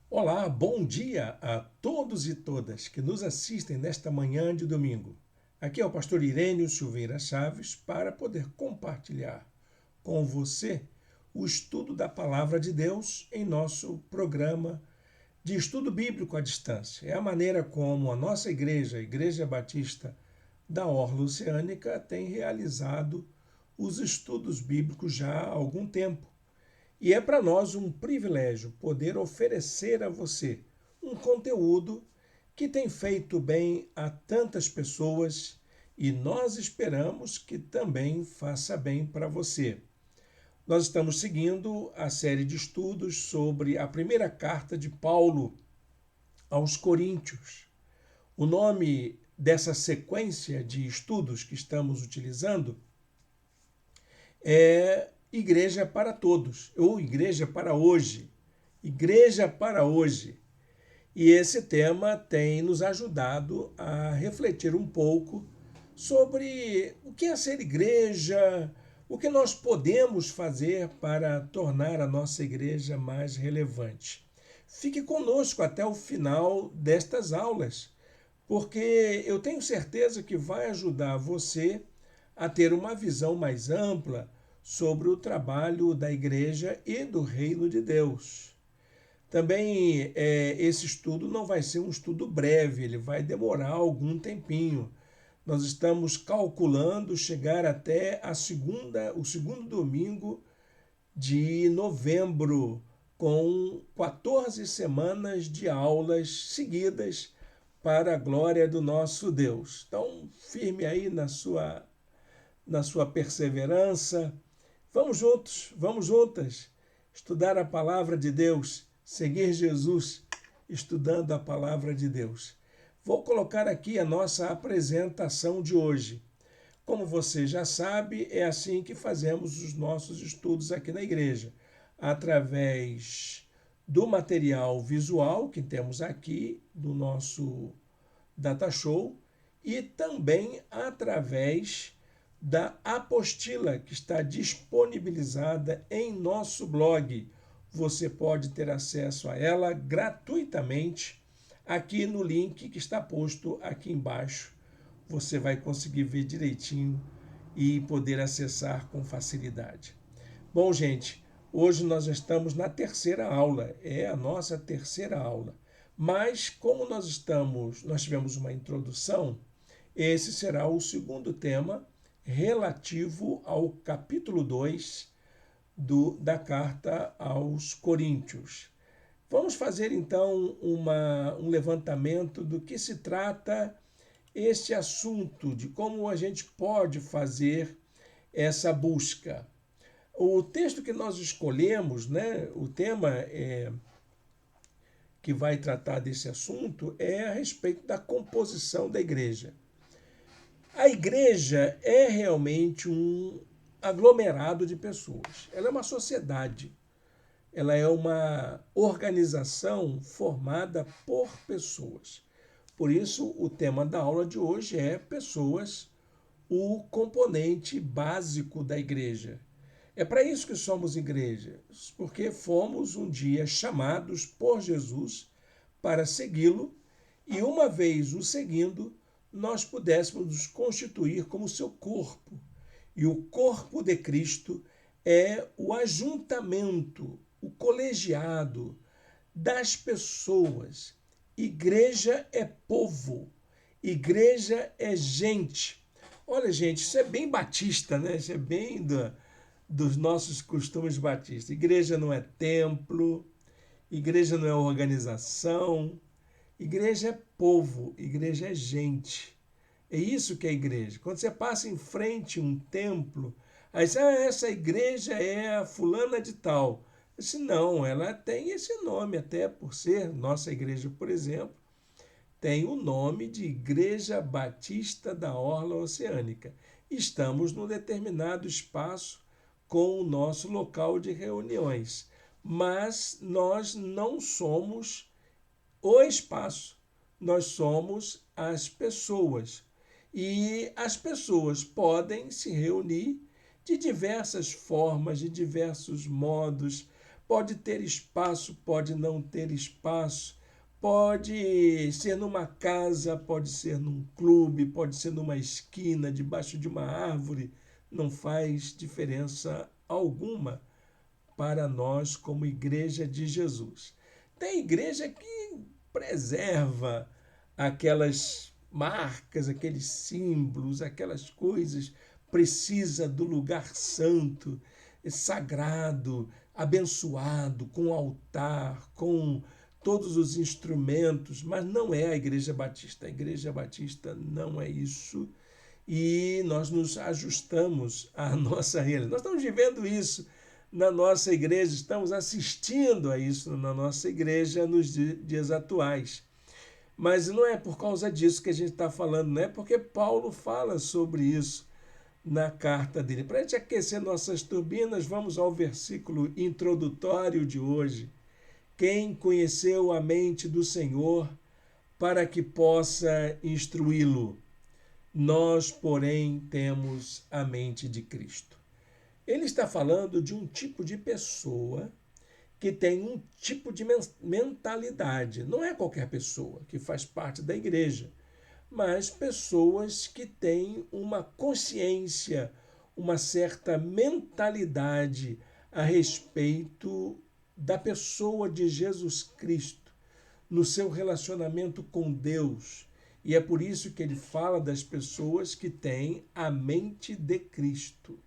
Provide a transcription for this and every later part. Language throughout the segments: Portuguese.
Olá, bom dia a todos e todas que nos assistem nesta manhã de domingo. Aqui é o pastor Irênio Silveira Chaves para poder compartilhar com você o estudo da Palavra de Deus em nosso programa de estudo bíblico à distância. É a maneira como a nossa igreja, a Igreja Batista da Orla Oceânica, tem realizado os estudos bíblicos já há algum tempo. E é para nós um privilégio poder oferecer a você um conteúdo que tem feito bem a tantas pessoas e nós esperamos que também faça bem para você. Nós estamos seguindo a série de estudos sobre a primeira carta de Paulo aos Coríntios. O nome dessa sequência de estudos que estamos utilizando é Igreja para Todos, ou Igreja para Hoje. Igreja para Hoje. E esse tema tem nos ajudado a refletir um pouco sobre o que é ser igreja, o que nós podemos fazer para tornar a nossa igreja mais relevante. Fique conosco até o final destas aulas, porque eu tenho certeza que vai ajudar você a ter uma visão mais ampla sobre o trabalho da igreja e do reino de Deus. Também esse estudo não vai ser um estudo breve, ele vai demorar algum tempinho. Nós estamos calculando chegar até o segundo domingo de novembro, com 14 semanas de aulas seguidas para a glória do nosso Deus. Então, firme aí na sua perseverança. Vamos juntos, vamos juntas estudar a palavra de Deus, seguir Jesus, estudando a palavra de Deus. Vou colocar aqui a nossa apresentação de hoje. Como você já sabe, é assim que fazemos os nossos estudos aqui na igreja, através do material visual que temos aqui do nosso Data Show e também através da apostila que está disponibilizada em nosso blog. Você pode ter acesso a ela gratuitamente aqui no link que está posto aqui embaixo. Você vai conseguir ver direitinho e poder acessar com facilidade. Bom, gente, hoje nós estamos na terceira aula, é a nossa terceira aula. Mas como nós tivemos uma introdução, esse será o segundo tema relativo ao capítulo 2 da carta aos Coríntios. Vamos fazer então um levantamento do que se trata este assunto, de como a gente pode fazer essa busca. O texto que nós escolhemos, né, o tema que vai tratar desse assunto é a respeito da composição da igreja. A igreja é realmente um aglomerado de pessoas. Ela é uma sociedade. Ela é uma organização formada por pessoas. Por isso, o tema da aula de hoje é pessoas, o componente básico da igreja. É para isso que somos igreja, porque fomos um dia chamados por Jesus para segui-lo e, uma vez o seguindo, nós pudéssemos nos constituir como seu corpo. E o corpo de Cristo é o ajuntamento, o colegiado das pessoas. Igreja é povo, igreja é gente. Olha, gente, isso é bem batista, né? Isso é bem dos nossos costumes batistas. Igreja não é templo, igreja não é organização, igreja é povo, igreja é gente. É isso que é igreja. Quando você passa em frente a um templo, aí você, essa igreja é a fulana de tal. Eu disse, não, ela tem esse nome, até por ser nossa igreja, por exemplo, tem o nome de Igreja Batista da Orla Oceânica. Estamos num determinado espaço com o nosso local de reuniões, mas nós não somos o espaço, nós somos as pessoas. E as pessoas podem se reunir de diversas formas, de diversos modos, Pode ter espaço, pode não ter espaço, pode ser numa casa, pode ser num clube, pode ser numa esquina, debaixo de uma árvore, não faz diferença alguma para nós como Igreja de Jesus. Tem igreja que preserva aquelas marcas, aqueles símbolos, aquelas coisas, precisa do lugar santo, sagrado, abençoado, com altar, com todos os instrumentos, mas não é a Igreja Batista. A Igreja Batista não é isso e nós nos ajustamos à nossa realidade. Nós estamos vivendo isso na nossa igreja, estamos assistindo a isso na nossa igreja nos dias atuais. Mas não é por causa disso que a gente está falando, não é porque Paulo fala sobre isso na carta dele. Para a gente aquecer nossas turbinas, vamos ao versículo introdutório de hoje. Quem conheceu a mente do Senhor para que possa instruí-lo? Nós, porém, temos a mente de Cristo. Ele está falando de um tipo de pessoa que tem um tipo de mentalidade. Não é qualquer pessoa que faz parte da igreja, mas pessoas que têm uma consciência, uma certa mentalidade a respeito da pessoa de Jesus Cristo, no seu relacionamento com Deus. E é por isso que ele fala das pessoas que têm a mente de Cristo.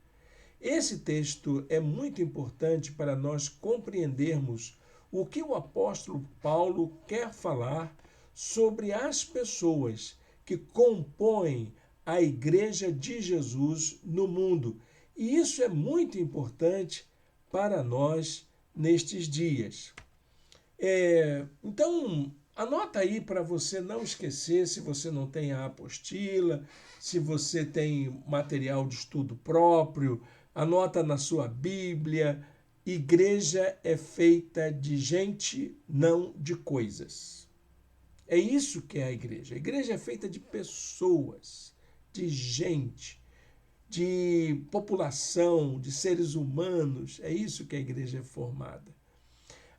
Esse texto é muito importante para nós compreendermos o que o apóstolo Paulo quer falar sobre as pessoas que compõem a Igreja de Jesus no mundo. E isso é muito importante para nós nestes dias. Então, anota aí para você não esquecer, se você não tem a apostila, se você tem material de estudo próprio, anota na sua Bíblia. Igreja é feita de gente, não de coisas. É isso que é a igreja. A igreja é feita de pessoas, de gente, de população, de seres humanos. É isso que a igreja é formada.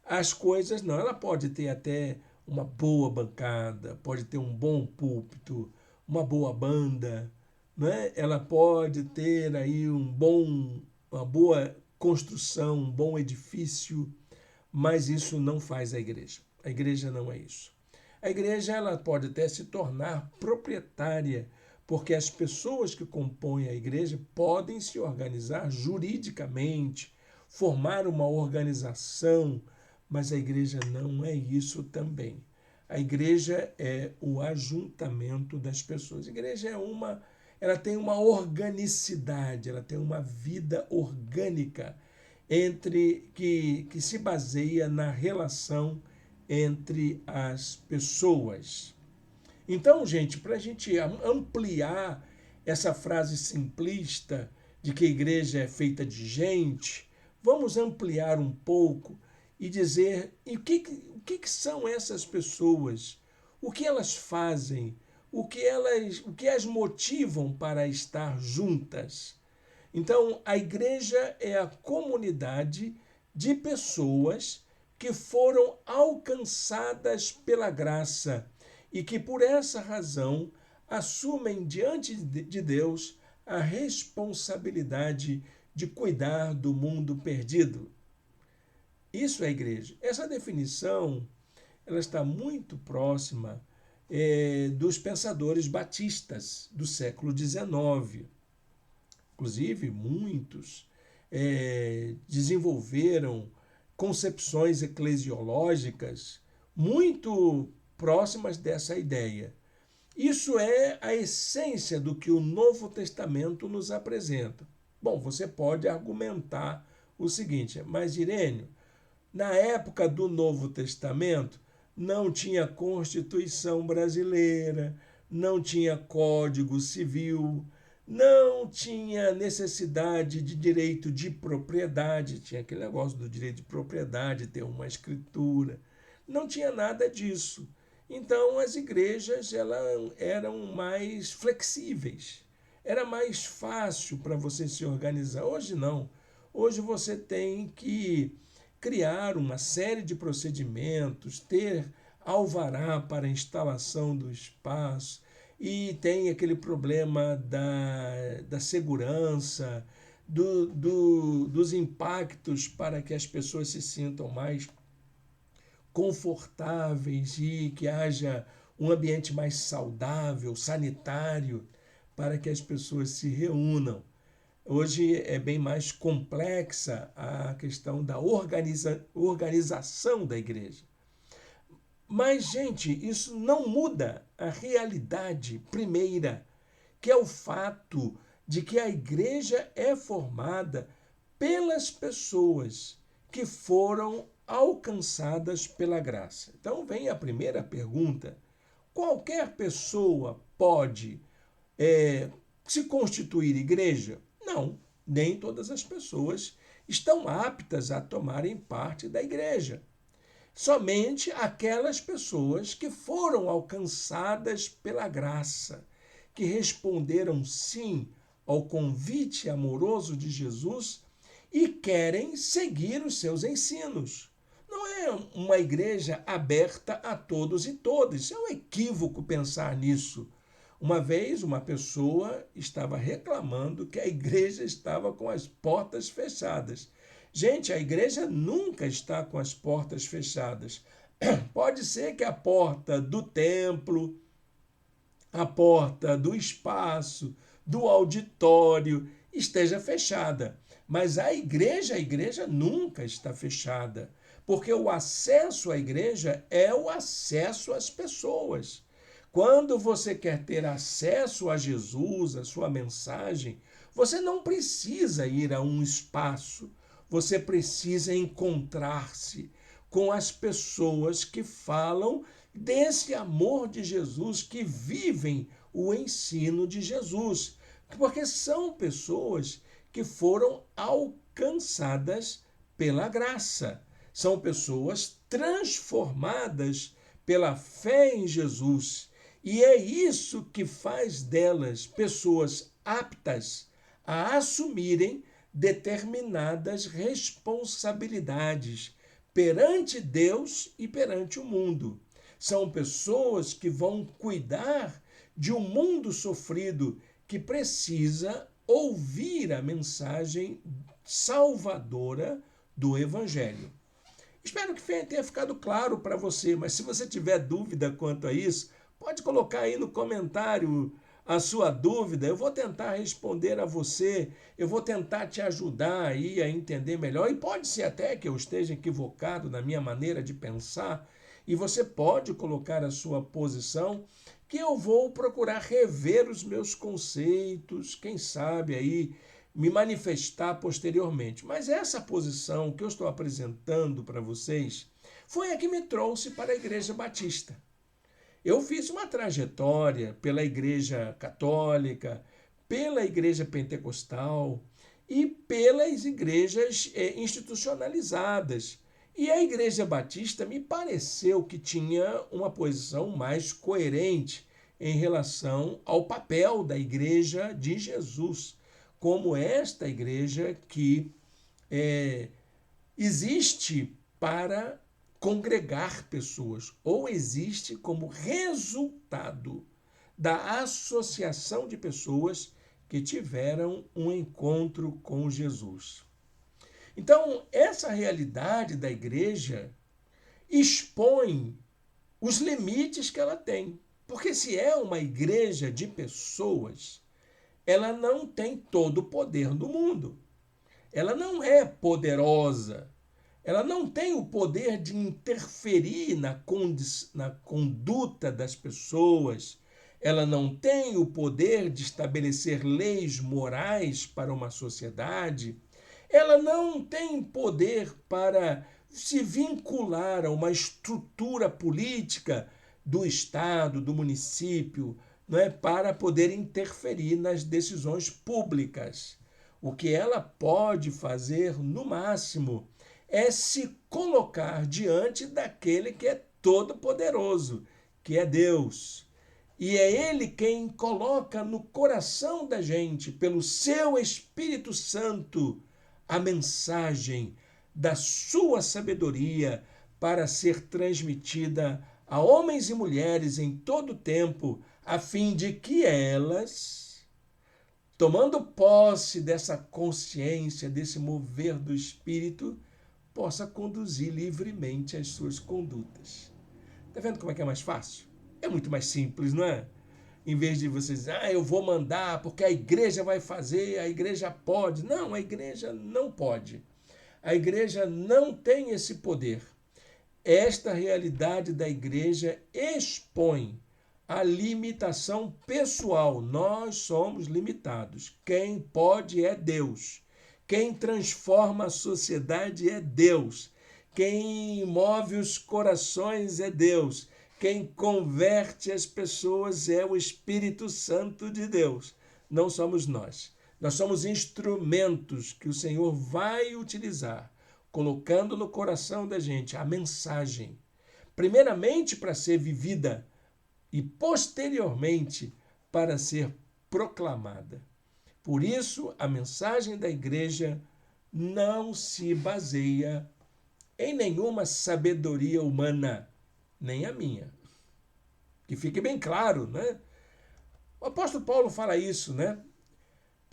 As coisas não, ela pode ter até uma boa bancada, pode ter um bom púlpito, uma boa banda, né? Ela pode ter aí uma boa construção, um bom edifício, mas isso não faz a igreja. A igreja não é isso. A igreja ela pode até se tornar proprietária, porque as pessoas que compõem a igreja podem se organizar juridicamente, formar uma organização, mas a igreja não é isso também. A igreja é o ajuntamento das pessoas. A igreja ela tem uma organicidade, ela tem uma vida orgânica que se baseia na relação entre as pessoas. Então, gente, para a gente ampliar essa frase simplista de que a igreja é feita de gente, vamos ampliar um pouco e dizer o que são essas pessoas, o que elas fazem, o que as motivam para estar juntas. Então, a igreja é a comunidade de pessoas que foram alcançadas pela graça e que, por essa razão, assumem diante de Deus a responsabilidade de cuidar do mundo perdido. Isso é a igreja. Essa definição ela está muito próxima dos pensadores batistas do século XIX. Inclusive, muitos desenvolveram concepções eclesiológicas muito próximas dessa ideia. Isso é a essência do que o Novo Testamento nos apresenta. Bom, você pode argumentar o seguinte, mas Irênio, na época do Novo Testamento, não tinha Constituição brasileira, não tinha Código Civil, não tinha necessidade de direito de propriedade, tinha aquele negócio do direito de propriedade, ter uma escritura, não tinha nada disso. Então as igrejas eram mais flexíveis, era mais fácil para você se organizar. Hoje não, hoje você tem que criar uma série de procedimentos, ter alvará para a instalação do espaço, e tem aquele problema da segurança, dos impactos para que as pessoas se sintam mais confortáveis e que haja um ambiente mais saudável, sanitário, para que as pessoas se reúnam. Hoje é bem mais complexa a questão da organização da igreja. Mas, gente, isso não muda a realidade primeira, que é o fato de que a igreja é formada pelas pessoas que foram alcançadas pela graça. Então, vem a primeira pergunta: qualquer pessoa pode se constituir igreja? Não, nem todas as pessoas estão aptas a tomarem parte da igreja. Somente aquelas pessoas que foram alcançadas pela graça, que responderam sim ao convite amoroso de Jesus e querem seguir os seus ensinos. Não é uma igreja aberta a todos e todas. É um equívoco pensar nisso. Uma vez, uma pessoa estava reclamando que a igreja estava com as portas fechadas. Gente, a igreja nunca está com as portas fechadas. Pode ser que a porta do templo, a porta do espaço, do auditório esteja fechada, mas a igreja nunca está fechada, porque o acesso à igreja é o acesso às pessoas. Quando você quer ter acesso a Jesus, a sua mensagem, você não precisa ir a um espaço, você precisa encontrar-se com as pessoas que falam desse amor de Jesus, que vivem o ensino de Jesus, porque são pessoas que foram alcançadas pela graça, são pessoas transformadas pela fé em Jesus. E é isso que faz delas pessoas aptas a assumirem determinadas responsabilidades perante Deus e perante o mundo. São pessoas que vão cuidar de um mundo sofrido que precisa ouvir a mensagem salvadora do Evangelho. Espero que tenha ficado claro para você, mas se você tiver dúvida quanto a isso, pode colocar aí no comentário a sua dúvida. Eu vou tentar responder a você, eu vou tentar te ajudar aí a entender melhor, e pode ser até que eu esteja equivocado na minha maneira de pensar, e você pode colocar a sua posição, que eu vou procurar rever os meus conceitos, quem sabe aí me manifestar posteriormente. Mas essa posição que eu estou apresentando para vocês foi a que me trouxe para a Igreja Batista. Eu fiz uma trajetória pela Igreja Católica, pela Igreja Pentecostal e pelas igrejas institucionalizadas. E a Igreja Batista me pareceu que tinha uma posição mais coerente em relação ao papel da Igreja de Jesus, como esta igreja que existe para congregar pessoas, ou existe como resultado da associação de pessoas que tiveram um encontro com Jesus. Então, essa realidade da igreja expõe os limites que ela tem. Porque se é uma igreja de pessoas, ela não tem todo o poder do mundo. Ela não é poderosa. Ela não tem o poder de interferir na conduta das pessoas. Ela não tem o poder de estabelecer leis morais para uma sociedade. Ela não tem poder para se vincular a uma estrutura política do Estado, do município, não é, para poder interferir nas decisões públicas. O que ela pode fazer, no máximo, é se colocar diante daquele que é todo-poderoso, que é Deus. E é Ele quem coloca no coração da gente, pelo seu Espírito Santo, a mensagem da sua sabedoria para ser transmitida a homens e mulheres em todo o tempo, a fim de que elas, tomando posse dessa consciência, desse mover do Espírito, possa conduzir livremente as suas condutas. Está vendo como é que é mais fácil? É muito mais simples, não é? Em vez de vocês dizer, eu vou mandar porque a igreja vai fazer, a igreja pode. Não, a igreja não pode. A igreja não tem esse poder. Esta realidade da igreja expõe a limitação pessoal. Nós somos limitados. Quem pode é Deus. Quem transforma a sociedade é Deus. Quem move os corações é Deus. Quem converte as pessoas é o Espírito Santo de Deus. Não somos nós. Nós somos instrumentos que o Senhor vai utilizar, colocando no coração da gente a mensagem, primeiramente para ser vivida e posteriormente para ser proclamada. Por isso, a mensagem da igreja não se baseia em nenhuma sabedoria humana, nem a minha. Que fique bem claro, né? O apóstolo Paulo fala isso, né?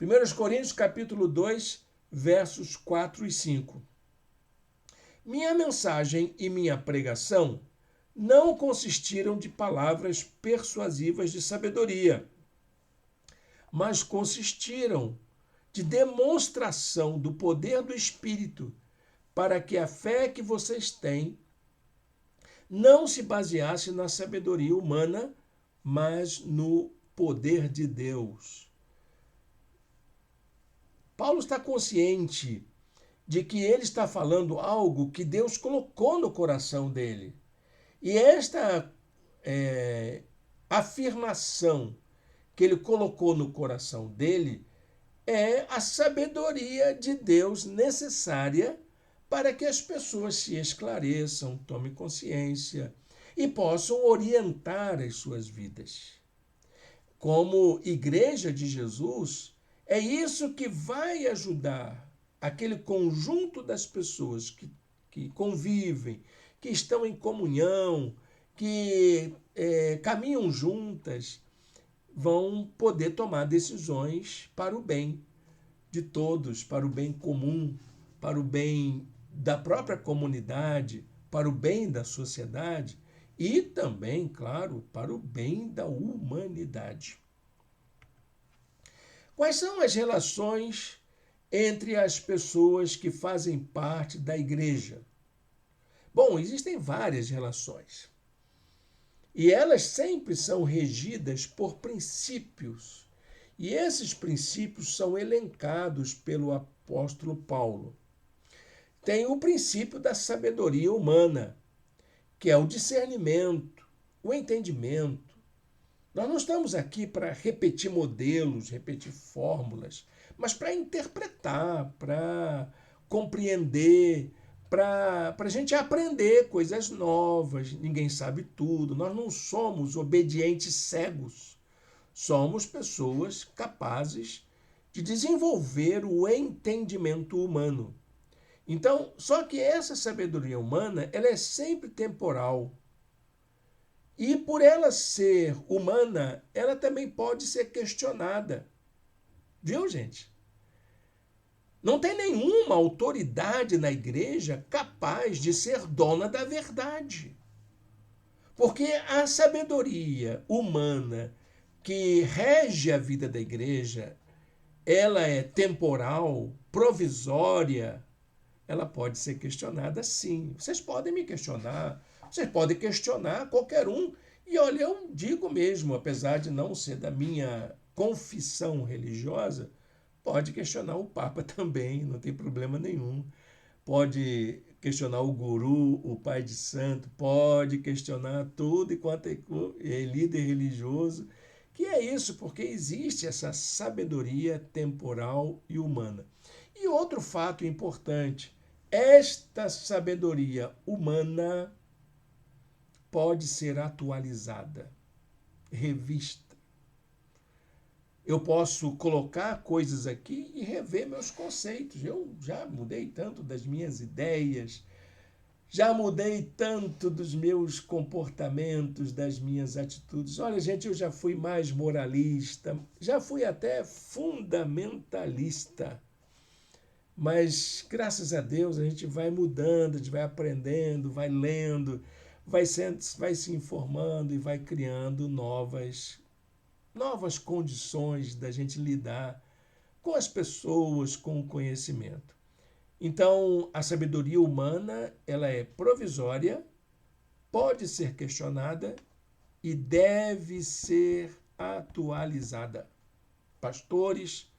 1 Coríntios capítulo 2, versos 4 e 5. Minha mensagem e minha pregação não consistiram de palavras persuasivas de sabedoria, mas consistiram de demonstração do poder do Espírito, para que a fé que vocês têm não se baseasse na sabedoria humana, mas no poder de Deus. Paulo está consciente de que ele está falando algo que Deus colocou no coração dele. E esta afirmação que ele colocou no coração dele é a sabedoria de Deus necessária para que as pessoas se esclareçam, tomem consciência e possam orientar as suas vidas. Como igreja de Jesus, é isso que vai ajudar aquele conjunto das pessoas que convivem, que estão em comunhão, que caminham juntas, vão poder tomar decisões para o bem de todos, para o bem comum, para o bem da própria comunidade, para o bem da sociedade e também, claro, para o bem da humanidade. Quais são as relações entre as pessoas que fazem parte da igreja? Bom, existem várias relações. E elas sempre são regidas por princípios. E esses princípios são elencados pelo apóstolo Paulo. Tem o princípio da sabedoria humana, que é o discernimento, o entendimento. Nós não estamos aqui para repetir modelos, repetir fórmulas, mas para interpretar, para compreender, para a gente aprender coisas novas. Ninguém sabe tudo. Nós não somos obedientes cegos. Somos pessoas capazes de desenvolver o entendimento humano. Então, só que essa sabedoria humana, ela é sempre temporal. E por ela ser humana, ela também pode ser questionada. Viu, gente? Não tem nenhuma autoridade na igreja capaz de ser dona da verdade. Porque a sabedoria humana que rege a vida da igreja, ela é temporal, provisória, ela pode ser questionada sim. Vocês podem me questionar, vocês podem questionar qualquer um. E olha, eu digo mesmo, apesar de não ser da minha confissão religiosa, pode questionar o Papa também, não tem problema nenhum. Pode questionar o guru, o pai de santo, pode questionar tudo enquanto é líder religioso. Que é isso, porque existe essa sabedoria temporal e humana. E outro fato importante, esta sabedoria humana pode ser atualizada, revista. Eu posso colocar coisas aqui e rever meus conceitos. Eu já mudei tanto das minhas ideias, já mudei tanto dos meus comportamentos, das minhas atitudes. Olha, gente, eu já fui mais moralista, já fui até fundamentalista. Mas, graças a Deus, a gente vai mudando, a gente vai aprendendo, vai lendo, vai se informando e vai criando novas condições da gente lidar com as pessoas, com o conhecimento. Então, a sabedoria humana, ela é provisória, pode ser questionada e deve ser atualizada. Pastores,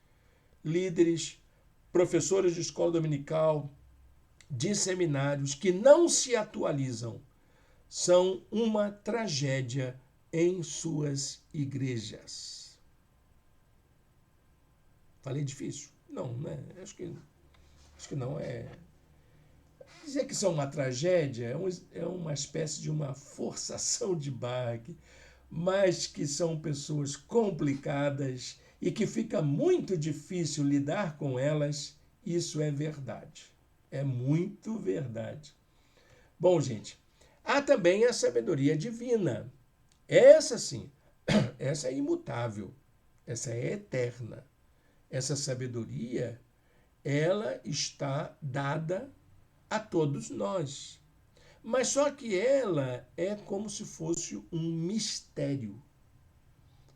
líderes, professores de escola dominical, de seminários que não se atualizam são uma tragédia em suas igrejas. Falei difícil? Não, né? Acho que não é. Dizer que são uma tragédia é uma espécie de uma forçação de barra, mas que são pessoas complicadas e que fica muito difícil lidar com elas, isso é verdade. É muito verdade. Bom, gente, há também a sabedoria divina. Essa sim, essa é imutável, essa é eterna. Essa sabedoria, ela está dada a todos nós. Mas só que ela é como se fosse um mistério.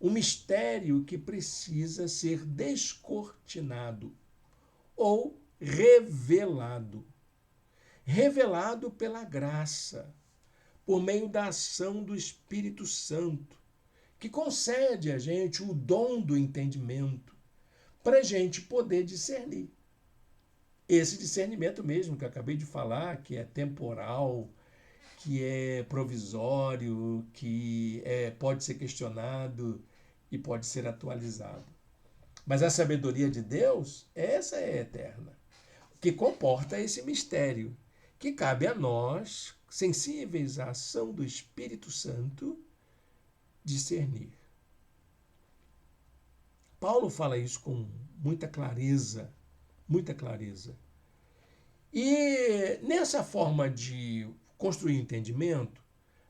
Um mistério que precisa ser descortinado ou revelado. Revelado pela graça, por meio da ação do Espírito Santo, que concede a gente o dom do entendimento para a gente poder discernir. Esse discernimento mesmo que eu acabei de falar, que é temporal, que é provisório, que pode ser questionado e pode ser atualizado. Mas a sabedoria de Deus, essa é eterna, que comporta esse mistério, que cabe a nós, sensíveis à ação do Espírito Santo, discernir. Paulo fala isso com muita clareza, muita clareza. E nessa forma de construir entendimento,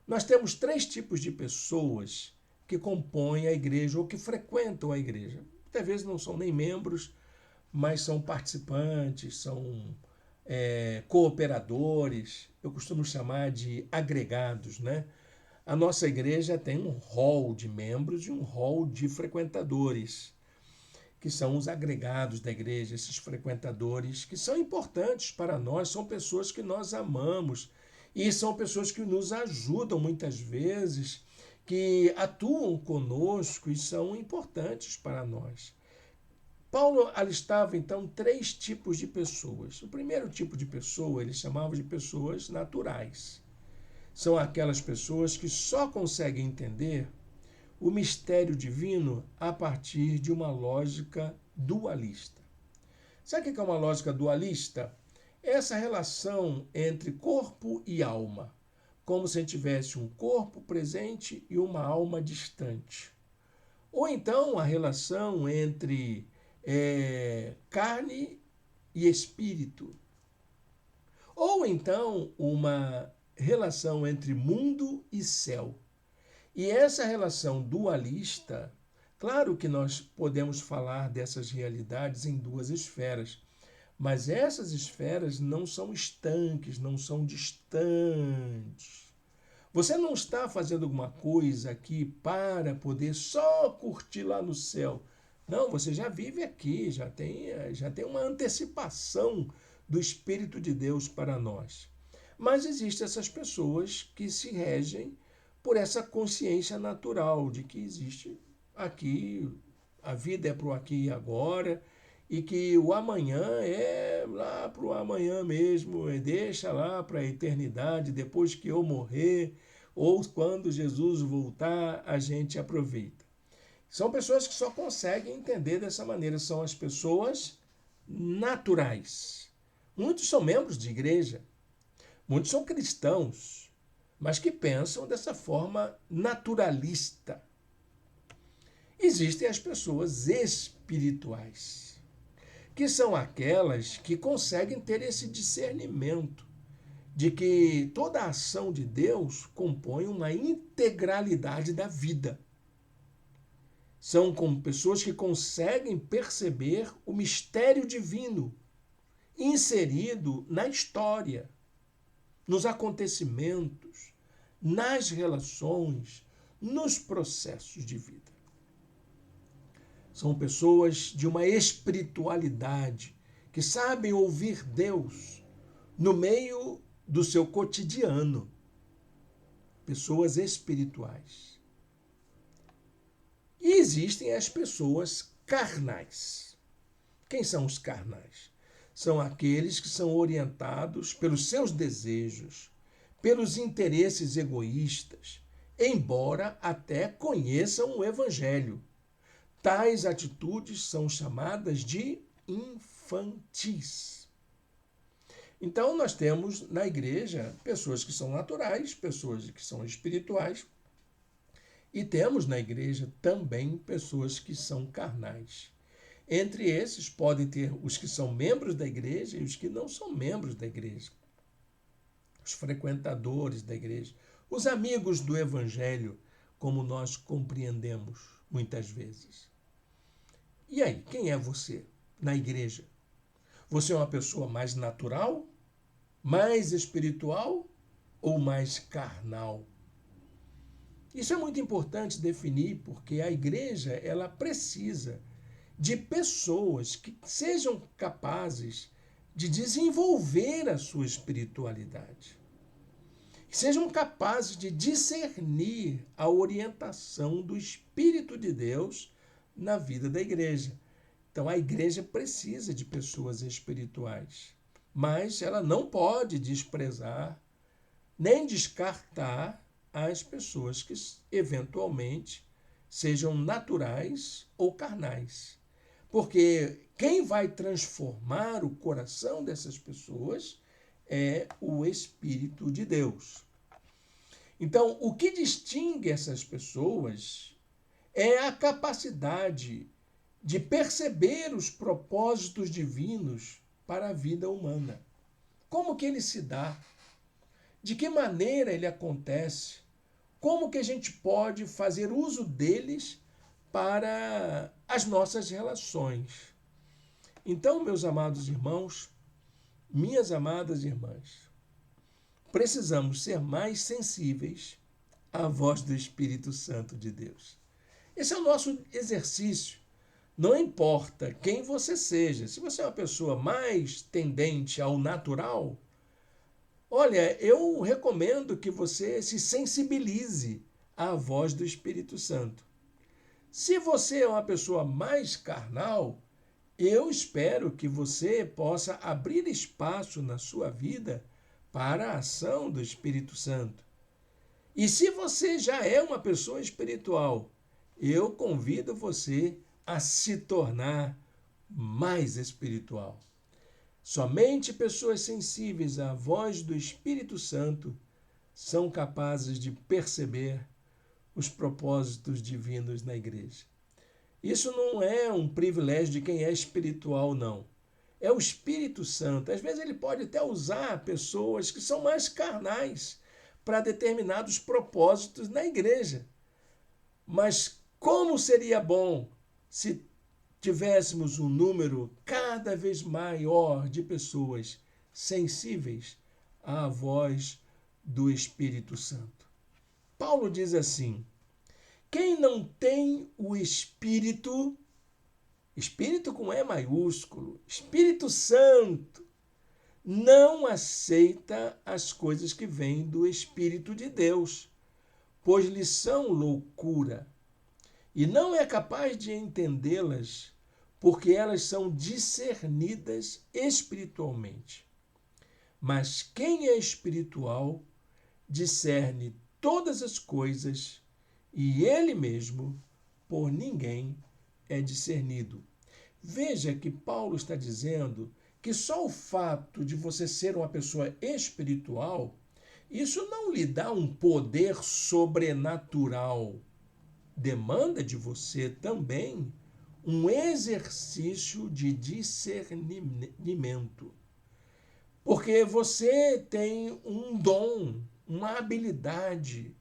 nós temos 3 tipos de pessoas que compõem a igreja ou que frequentam a igreja. Muitas vezes não são nem membros, mas são participantes, são cooperadores. Eu costumo chamar de agregados, né? A nossa igreja tem um hall de membros e um hall de frequentadores, que são os agregados da igreja, esses frequentadores que são importantes para nós, são pessoas que nós amamos e são pessoas que nos ajudam muitas vezes, que atuam conosco e são importantes para nós. Paulo alistava então 3 tipos de pessoas. O primeiro tipo de pessoa ele chamava de pessoas naturais. São aquelas pessoas que só conseguem entender o mistério divino a partir de uma lógica dualista. Sabe o que é uma lógica dualista? É essa relação entre corpo e alma, como se a gente tivesse um corpo presente e uma alma distante. Ou então a relação entre carne e espírito. Ou então uma relação entre mundo e céu. E essa relação dualista, claro que nós podemos falar dessas realidades em 2 esferas, mas essas esferas não são estanques, não são distantes. Você não está fazendo alguma coisa aqui para poder só curtir lá no céu. Não, você já vive aqui, já tem uma antecipação do Espírito de Deus para nós. Mas existem essas pessoas que se regem por essa consciência natural de que existe aqui, a vida é para o aqui e agora, e que o amanhã é lá para o amanhã mesmo, deixa lá para a eternidade, depois que eu morrer, ou quando Jesus voltar, a gente aproveita. São pessoas que só conseguem entender dessa maneira, são as pessoas naturais. Muitos são membros de igreja, muitos são cristãos, mas que pensam dessa forma naturalista. Existem as pessoas espirituais, que são aquelas que conseguem ter esse discernimento de que toda a ação de Deus compõe uma integralidade da vida. São como pessoas que conseguem perceber o mistério divino inserido na história, nos acontecimentos, nas relações, nos processos de vida. São pessoas de uma espiritualidade que sabem ouvir Deus no meio do seu cotidiano. Pessoas espirituais. E existem as pessoas carnais. Quem são os carnais? São aqueles que são orientados pelos seus desejos, pelos interesses egoístas, embora até conheçam o Evangelho. Tais atitudes são chamadas de infantis. Então, nós temos na igreja pessoas que são naturais, pessoas que são espirituais, e temos na igreja também pessoas que são carnais. Entre esses, podem ter os que são membros da igreja e os que não são membros da igreja. Os frequentadores da igreja, os amigos do evangelho, como nós compreendemos muitas vezes. E aí, quem é você na igreja? Você é uma pessoa mais natural, mais espiritual ou mais carnal? Isso é muito importante definir, porque a igreja ela precisa de pessoas que sejam capazes de desenvolver a sua espiritualidade, que sejam capazes de discernir a orientação do Espírito de Deus na vida da igreja. Então, a igreja precisa de pessoas espirituais, mas ela não pode desprezar nem descartar as pessoas que eventualmente sejam naturais ou carnais. Porque quem vai transformar o coração dessas pessoas é o Espírito de Deus. Então, o que distingue essas pessoas é a capacidade de perceber os propósitos divinos para a vida humana. Como que ele se dá? De que maneira ele acontece? Como que a gente pode fazer uso deles para as nossas relações? Então, meus amados irmãos, minhas amadas irmãs, precisamos ser mais sensíveis à voz do Espírito Santo de Deus. Esse é o nosso exercício. Não importa quem você seja, se você é uma pessoa mais tendente ao natural, olha, eu recomendo que você se sensibilize à voz do Espírito Santo. Se você é uma pessoa mais carnal, eu espero que você possa abrir espaço na sua vida para a ação do Espírito Santo. E se você já é uma pessoa espiritual, eu convido você a se tornar mais espiritual. Somente pessoas sensíveis à voz do Espírito Santo são capazes de perceber os propósitos divinos na igreja. Isso não é um privilégio de quem é espiritual, não. É o Espírito Santo. Às vezes ele pode até usar pessoas que são mais carnais para determinados propósitos na igreja. Mas como seria bom se tivéssemos um número cada vez maior de pessoas sensíveis à voz do Espírito Santo. Paulo diz assim: quem não tem o Espírito, Espírito com E maiúsculo, Espírito Santo, não aceita as coisas que vêm do Espírito de Deus, pois lhe são loucura, e não é capaz de entendê-las, porque elas são discernidas espiritualmente. Mas quem é espiritual discerne todas as coisas, e ele mesmo por ninguém é discernido. Veja que Paulo está dizendo que só o fato de você ser uma pessoa espiritual, isso não lhe dá um poder sobrenatural. demanda de você também um exercício de discernimento. Porque você tem um dom, uma habilidade,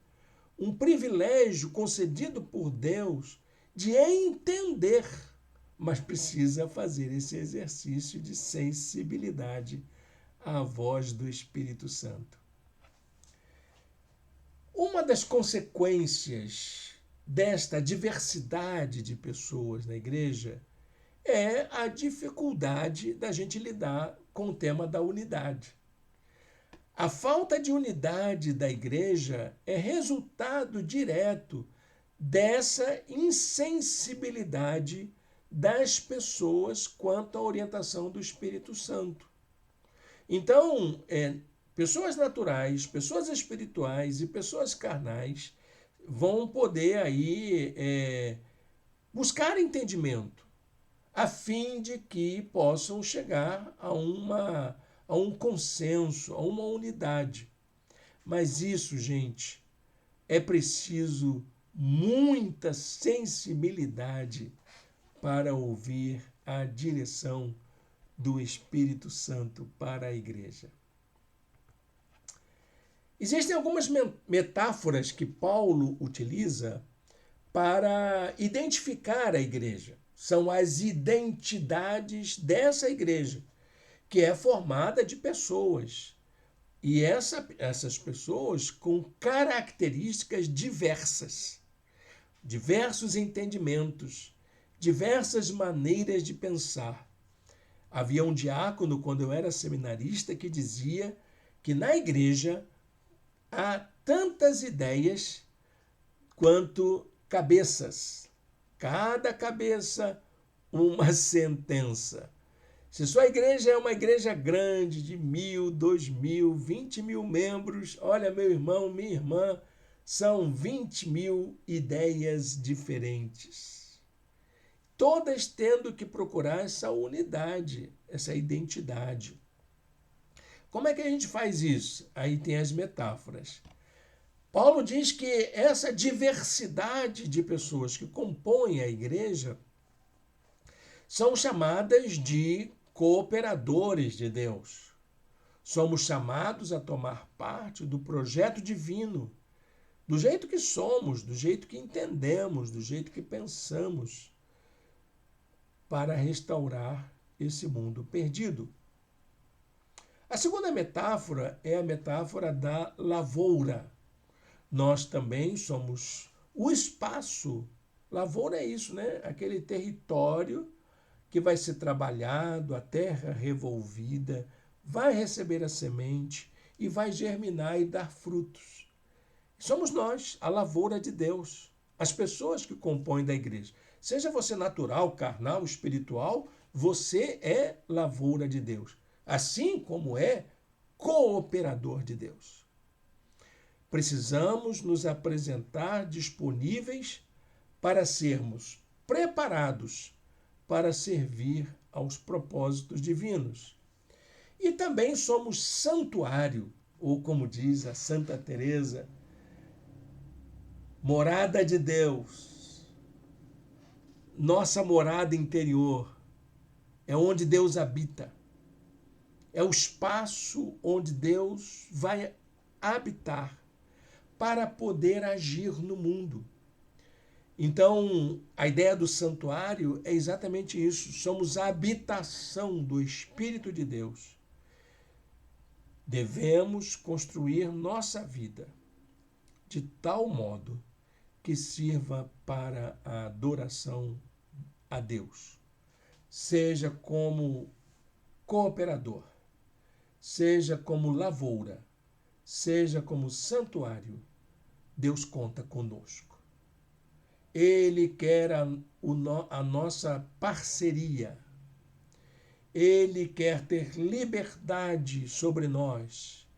um privilégio concedido por Deus de entender, mas precisa fazer esse exercício de sensibilidade à voz do Espírito Santo. Uma das consequências desta diversidade de pessoas na igreja é a dificuldade da gente lidar com o tema da unidade. A falta de unidade da igreja é resultado direto dessa insensibilidade das pessoas quanto à orientação do Espírito Santo. Então, pessoas naturais, pessoas espirituais e pessoas carnais vão poder aí buscar entendimento, a fim de que possam chegar a um consenso, a uma unidade. Mas isso, gente, é preciso muita sensibilidade para ouvir a direção do Espírito Santo para a igreja. Existem algumas metáforas que Paulo utiliza para identificar a igreja. São as identidades dessa igreja, que é formada de pessoas. E essas pessoas com características diversas, diversos entendimentos, diversas maneiras de pensar. Havia um diácono, quando eu era seminarista, que dizia que na igreja há tantas ideias quanto cabeças. Cada cabeça, uma sentença. Se sua igreja é uma igreja grande, de 1.000, 2.000, 20.000 membros, olha, meu irmão, minha irmã, são 20.000 ideias diferentes. Todas tendo que procurar essa unidade, essa identidade. Como é que a gente faz isso? Aí tem as metáforas. Paulo diz que essa diversidade de pessoas que compõem a igreja são chamadas de cooperadores de Deus. Somos chamados a tomar parte do projeto divino, do jeito que somos, do jeito que entendemos, do jeito que pensamos, para restaurar esse mundo perdido. A segunda metáfora é a metáfora da lavoura. Nós também somos o espaço. Lavoura é isso, né? Aquele território que vai ser trabalhado, a terra revolvida, vai receber a semente e vai germinar e dar frutos. Somos nós, a lavoura de Deus, as pessoas que compõem da igreja. Seja você natural, carnal, espiritual, você é lavoura de Deus, assim como é cooperador de Deus. Precisamos nos apresentar disponíveis para sermos preparados para servir aos propósitos divinos. E também somos santuário, ou como diz a Santa Teresa, morada de Deus. Nossa morada interior é onde Deus habita. É o espaço onde Deus vai habitar para poder agir no mundo. Então, a ideia do santuário é exatamente isso. Somos a habitação do Espírito de Deus. Devemos construir nossa vida de tal modo que sirva para a adoração a Deus. Seja como cooperador, seja como lavoura, seja como santuário, Deus conta conosco. Ele quer a nossa parceria. Ele quer ter liberdade sobre nós.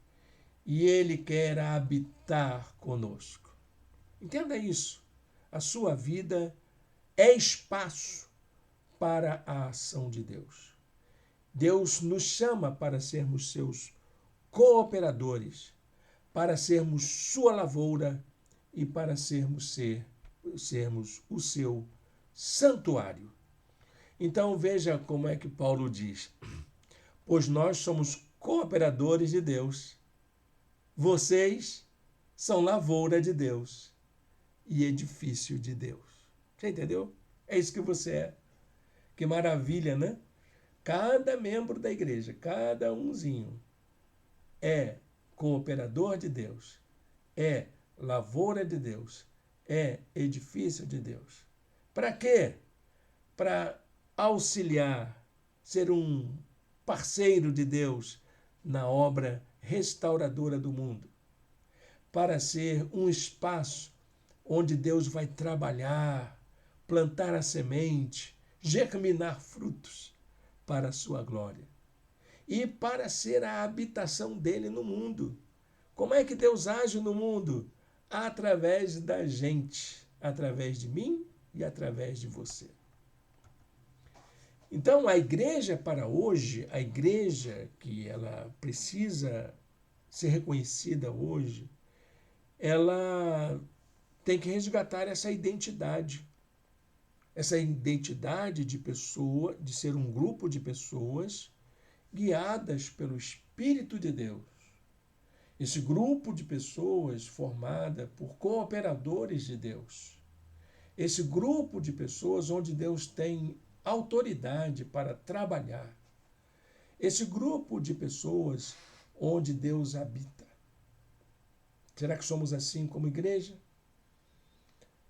E Ele quer habitar conosco. Entenda isso. A sua vida é espaço para a ação de Deus. Deus nos chama para sermos seus cooperadores, para sermos sua lavoura e para sermos sermos o seu santuário. Então veja como é que Paulo diz: pois nós somos cooperadores de Deus, vocês são lavoura de Deus e edifício de Deus. Você entendeu? É isso que você é. Que maravilha, né? Cada membro da igreja, cada umzinho, é cooperador de Deus, é lavoura de Deus, é edifício de Deus. Para quê? Para auxiliar, ser um parceiro de Deus na obra restauradora do mundo, para ser um espaço onde Deus vai trabalhar, plantar a semente, germinar frutos para a sua glória e para ser a habitação dele no mundo. Como é que Deus age no mundo? Através da gente, através de mim e através de você. Então, a igreja para hoje, a igreja que ela precisa ser reconhecida hoje, ela tem que resgatar essa identidade de pessoa, de ser um grupo de pessoas guiadas pelo Espírito de Deus. Esse grupo de pessoas formada por cooperadores de Deus. Esse grupo de pessoas onde Deus tem autoridade para trabalhar. Esse grupo de pessoas onde Deus habita. Será que somos assim como igreja?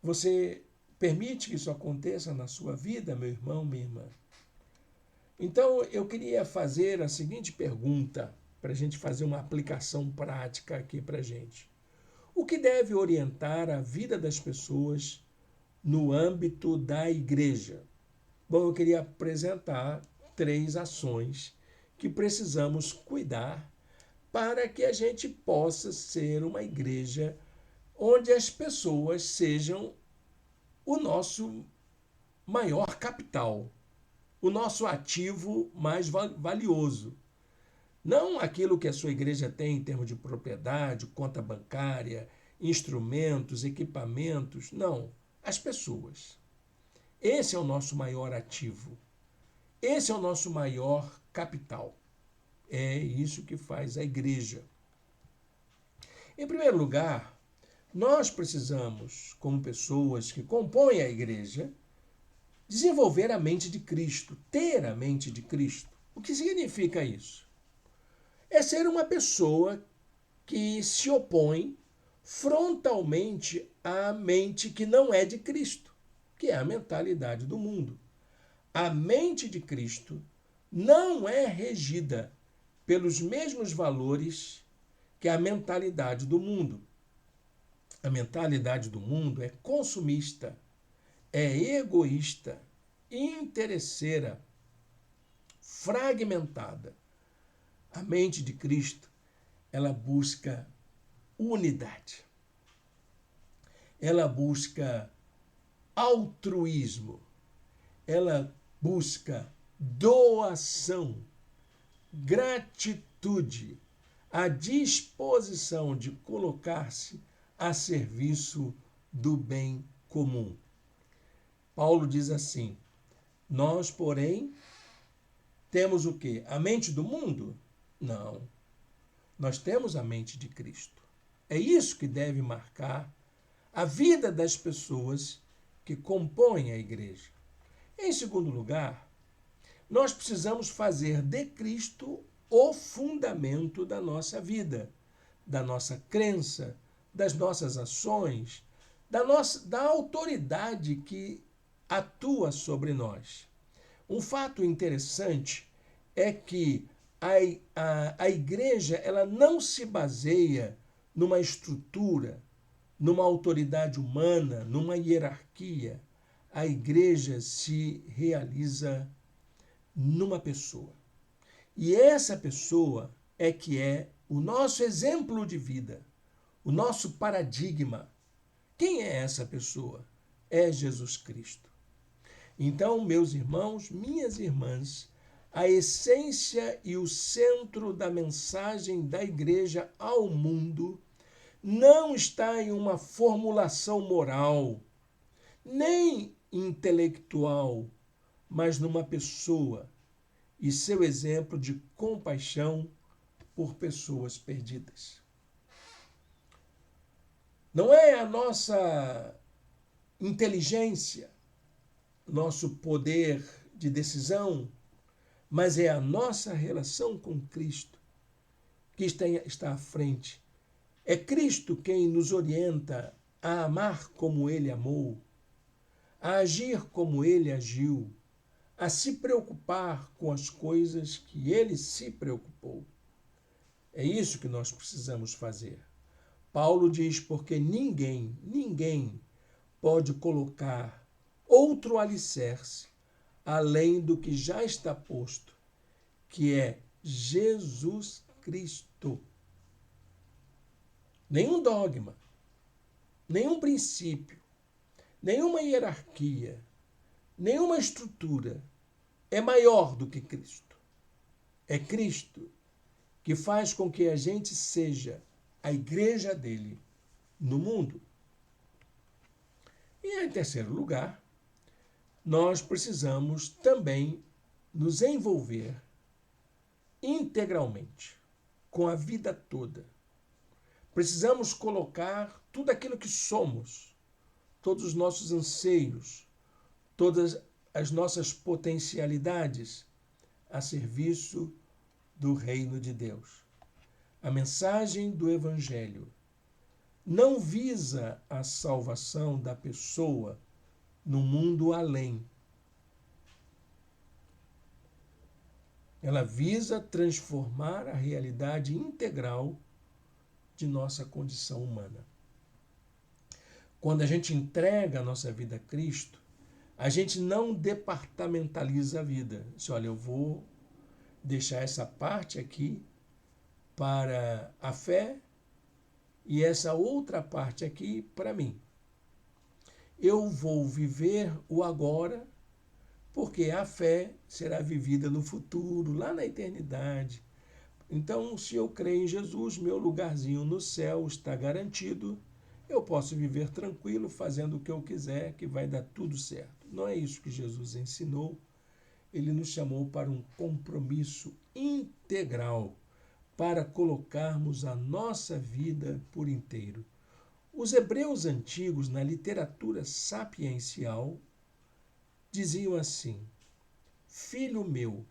Você permite que isso aconteça na sua vida, meu irmão, minha irmã? Então, eu queria fazer a seguinte pergunta, para a gente fazer uma aplicação prática aqui para a gente. O que deve orientar a vida das pessoas no âmbito da igreja? Bom, eu queria apresentar 3 ações que precisamos cuidar para que a gente possa ser uma igreja onde as pessoas sejam o nosso maior capital, o nosso ativo mais valioso. Não aquilo que a sua igreja tem em termos de propriedade, conta bancária, instrumentos, equipamentos. Não, as pessoas. Esse é o nosso maior ativo. Esse é o nosso maior capital. É isso que faz a igreja. Em primeiro lugar, nós precisamos, como pessoas que compõem a igreja, desenvolver a mente de Cristo, ter a mente de Cristo. O que significa isso? É ser uma pessoa que se opõe frontalmente à mente que não é de Cristo, que é a mentalidade do mundo. A mente de Cristo não é regida pelos mesmos valores que a mentalidade do mundo. A mentalidade do mundo é consumista, é egoísta, interesseira, fragmentada. A mente de Cristo, ela busca unidade. Ela busca altruísmo. Ela busca doação, gratitude, a disposição de colocar-se a serviço do bem comum. Paulo diz assim: nós, porém, temos o quê? A mente do mundo? Não. Nós temos a mente de Cristo. É isso que deve marcar a vida das pessoas que compõem a igreja. Em segundo lugar, nós precisamos fazer de Cristo o fundamento da nossa vida, da nossa crença, das nossas ações, da autoridade que atua sobre nós. Um fato interessante é que a igreja ela não se baseia numa estrutura, numa autoridade humana, numa hierarquia. A igreja se realiza numa pessoa. E essa pessoa é que é o nosso exemplo de vida, o nosso paradigma. Quem é essa pessoa? É Jesus Cristo. Então, meus irmãos, minhas irmãs, a essência e o centro da mensagem da igreja ao mundo não está em uma formulação moral, nem intelectual, mas numa pessoa e seu exemplo de compaixão por pessoas perdidas. Não é a nossa inteligência, nosso poder de decisão, mas é a nossa relação com Cristo que está à frente. É Cristo quem nos orienta a amar como Ele amou, a agir como Ele agiu, a se preocupar com as coisas que Ele se preocupou. É isso que nós precisamos fazer. Paulo diz: porque ninguém pode colocar outro alicerce além do que já está posto, que é Jesus Cristo. Nenhum dogma, nenhum princípio, nenhuma hierarquia, nenhuma estrutura é maior do que Cristo. É Cristo que faz com que a gente seja a igreja dele no mundo. E em terceiro lugar, nós precisamos também nos envolver integralmente com a vida toda. Precisamos colocar tudo aquilo que somos, todos os nossos anseios, todas as nossas potencialidades a serviço do reino de Deus. A mensagem do Evangelho não visa a salvação da pessoa no mundo além. Ela visa transformar a realidade integral de nossa condição humana. Quando a gente entrega a nossa vida a Cristo, a gente não departamentaliza a vida. Diz: olha, eu vou deixar essa parte aqui para a fé e essa outra parte aqui para mim. Eu vou viver o agora, porque a fé será vivida no futuro, lá na eternidade. Então, se eu creio em Jesus, meu lugarzinho no céu está garantido. Eu posso viver tranquilo, fazendo o que eu quiser, que vai dar tudo certo. Não é isso que Jesus ensinou. Ele nos chamou para um compromisso integral, para colocarmos a nossa vida por inteiro. Os hebreus antigos, na literatura sapiencial, diziam assim: filho meu,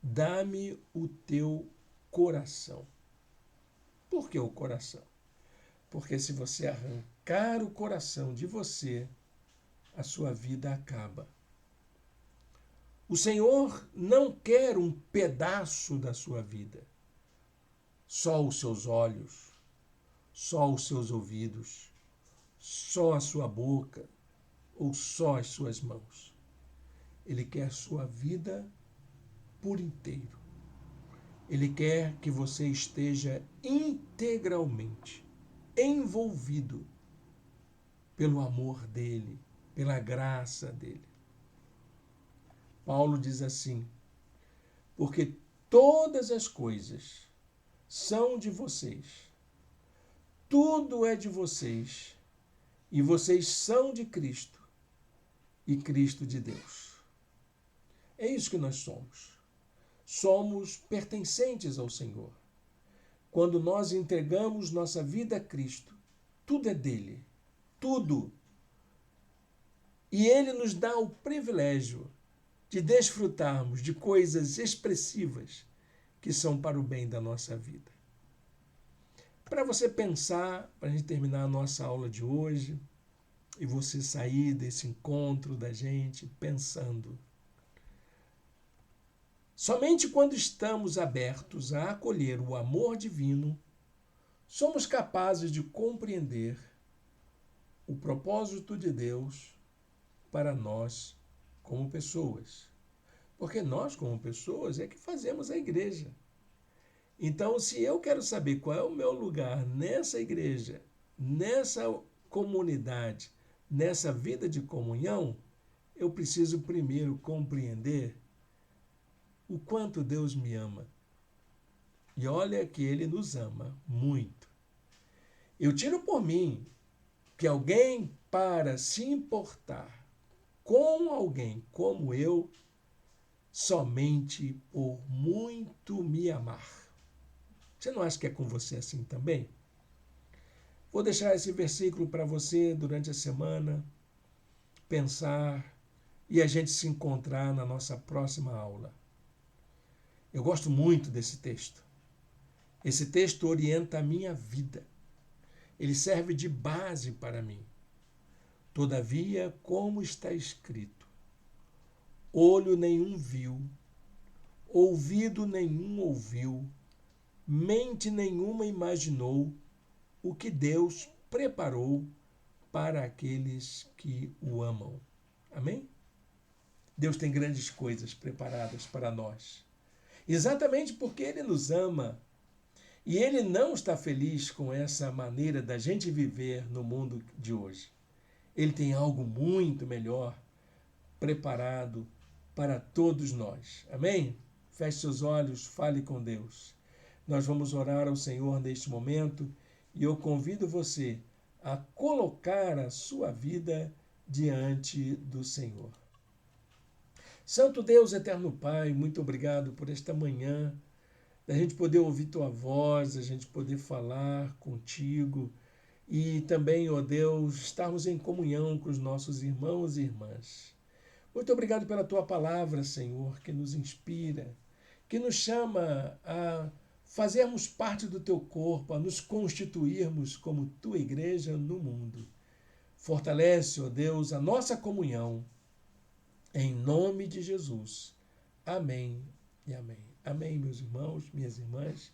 dá-me o teu coração. Por que o coração? Porque se você arrancar o coração de você, a sua vida acaba. O Senhor não quer um pedaço da sua vida, só os seus olhos, só os seus ouvidos, só a sua boca ou só as suas mãos. Ele quer sua vida por inteiro. Ele quer que você esteja integralmente envolvido pelo amor dele, pela graça dele. Paulo diz assim: porque todas as coisas são de vocês, tudo é de vocês, e vocês são de Cristo, e Cristo de Deus. É isso que nós somos. Somos pertencentes ao Senhor. Quando nós entregamos nossa vida a Cristo, tudo é dele, tudo. E ele nos dá o privilégio de desfrutarmos de coisas expressivas que são para o bem da nossa vida. Para você pensar, para a gente terminar a nossa aula de hoje, e você sair desse encontro da gente pensando: somente quando estamos abertos a acolher o amor divino, somos capazes de compreender o propósito de Deus para nós como pessoas. Porque nós, como pessoas, é que fazemos a igreja. Então, se eu quero saber qual é o meu lugar nessa igreja, nessa comunidade, nessa vida de comunhão, eu preciso primeiro compreender o quanto Deus me ama. E olha que Ele nos ama muito. Eu tiro por mim que alguém para se importar com alguém como eu somente por muito me amar. Você não acha que é com você assim também? Vou deixar esse versículo para você durante a semana, pensar e a gente se encontrar na nossa próxima aula. Eu gosto muito desse texto. Esse texto orienta a minha vida. Ele serve de base para mim. Todavia, como está escrito, olho nenhum viu, ouvido nenhum ouviu, mente nenhuma imaginou o que Deus preparou para aqueles que o amam. Amém? Deus tem grandes coisas preparadas para nós. Exatamente porque Ele nos ama e Ele não está feliz com essa maneira da gente viver no mundo de hoje. Ele tem algo muito melhor preparado para todos nós. Amém? Feche seus olhos, fale com Deus. Nós vamos orar ao Senhor neste momento e eu convido você a colocar a sua vida diante do Senhor. Santo Deus, eterno Pai, muito obrigado por esta manhã, da gente poder ouvir tua voz, a gente poder falar contigo e também, ó Deus, estarmos em comunhão com os nossos irmãos e irmãs. Muito obrigado pela tua palavra, Senhor, que nos inspira, que nos chama a fazermos parte do teu corpo, a nos constituirmos como tua igreja no mundo. Fortalece, ó Deus, a nossa comunhão, em nome de Jesus. Amém e amém. Amém, meus irmãos, minhas irmãs.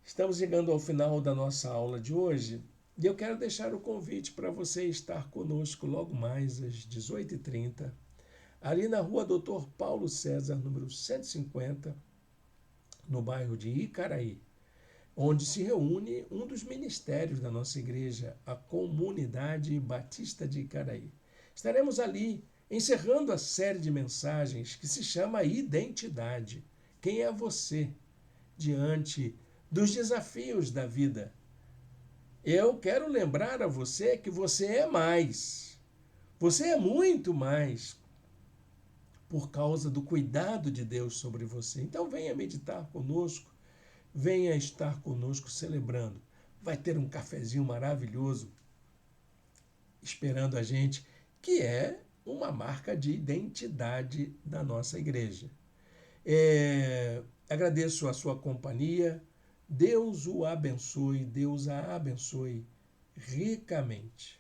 Estamos chegando ao final da nossa aula de hoje e eu quero deixar o convite para você estar conosco logo mais às 18h30, ali na rua Dr. Paulo César, número 150, no bairro de Icaraí, onde se reúne um dos ministérios da nossa igreja, a Comunidade Batista de Icaraí. Estaremos ali encerrando a série de mensagens que se chama Identidade. Quem é você diante dos desafios da vida? Eu quero lembrar a você que você é mais. Você é muito mais por causa do cuidado de Deus sobre você. Então venha meditar conosco, venha estar conosco celebrando. Vai ter um cafezinho maravilhoso esperando a gente, que é uma marca de identidade da nossa igreja. Agradeço a sua companhia. Deus o abençoe, Deus a abençoe ricamente.